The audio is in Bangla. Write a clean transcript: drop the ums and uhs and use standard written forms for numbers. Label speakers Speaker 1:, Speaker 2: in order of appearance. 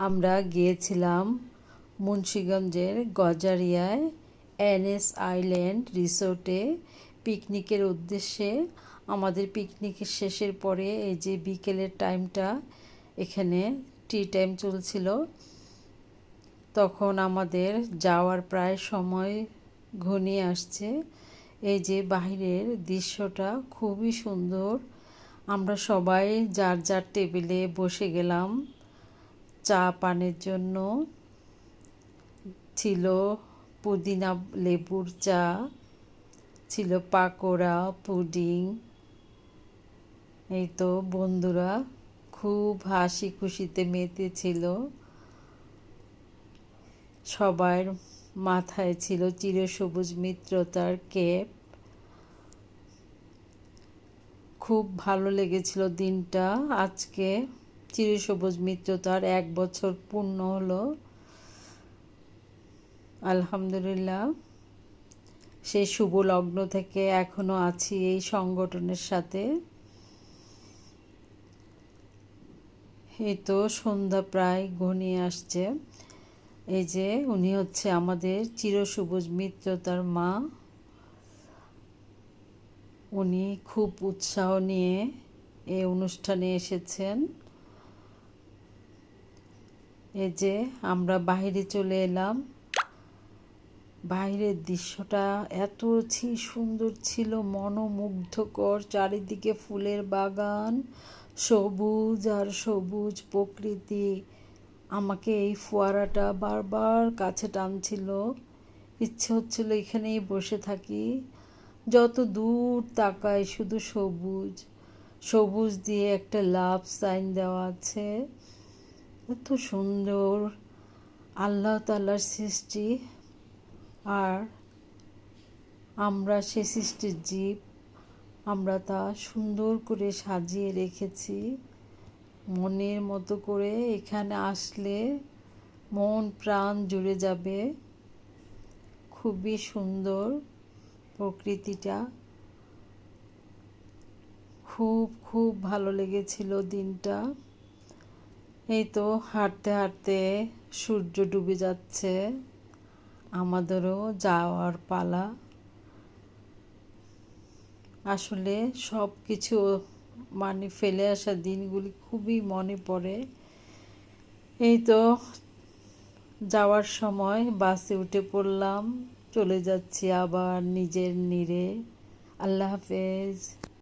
Speaker 1: আমরা গিয়েছিলাম মুন্সিগঞ্জের গজারিয়ায় এনএস আইল্যান্ড রিসোর্টে পিকনিকের উদ্দেশ্যে। আমাদের পিকনিকের শেষের পরে এই যে বিকেলের টাইমটা, এখানে টি টাইম চলছিল। তখন আমাদের যাওয়ার প্রায় সময় ঘনিয়ে আসছে। এই যে বাহিরের দৃশ্যটা খুবই সুন্দর। আমরা সবাই যার যার টেবিলে বসে গেলাম চা পানের জন্য। ছিল পুদিনা লেবুর চা, ছিল পাকোড়া, পুডিং। এই তো বন্ধুরা খুব হাসি খুশিতে মেতেছিল। সবার মাথায় ছিল চিরসবুজ মিত্রতার ক্যাপ। খুব ভালো লেগেছিল দিনটা। আজকে চিরসবুজ মিত্রতার 1 বছর পূর্ণ হলো। আলহামদুলিল্লাহ, সেই শুভ লগ্ন থেকে এখনো আছি এই সংগঠনের সাথে। এই তো সন্ধ্যা প্রায় ঘনিয়ে আসছে। এই যে উনি হচ্ছে আমাদের চিরসবুজ মিত্রতার মা। উনি খুব উৎসাহ নিয়ে এই অনুষ্ঠানে এসেছেন। এই যে আমরা বাইরে চলে এলাম। বাইরের দৃশ্যটা এত সুন্দর ছিল, মনোমুগ্ধকর। চারিদিকে ফুলের বাগান, সবুজ আর সবুজ প্রকৃতি। আমাকে এই ফোয়ারাটা বারবার কাছে টানছিল। ইচ্ছে হচ্ছিল এখানেই বসে থাকি। যত দূর তাকাই শুধু সবুজ। সবুজ দিয়ে একটা লাভ সাইন দেওয়া আছে। এত সুন্দর আল্লাহ তাআলার সৃষ্টি, আর আমরা সে সৃষ্টির জীব। আমরা তা সুন্দর করে সাজিয়ে রেখেছি মনের মতো করে। এখানে আসলে মন প্রাণ জুড়ে যাবে। খুবই সুন্দর প্রকৃতিটা। খুব খুব ভালো লেগেছিল দিনটা। এই তো হাঁটতে হাঁটতে সূর্য ডুবে যাচ্ছে। আমাদেরও যাওয়ার পালা। আসলে সব কিছু ফেলে আসা দিনগুলি খুবই মনে পড়ে। এই তো যাওয়ার সময় বাসে উঠে পড়লাম, চলে যাচ্ছি আবার নিজের নিরে। আল্লাহ হাফেজ।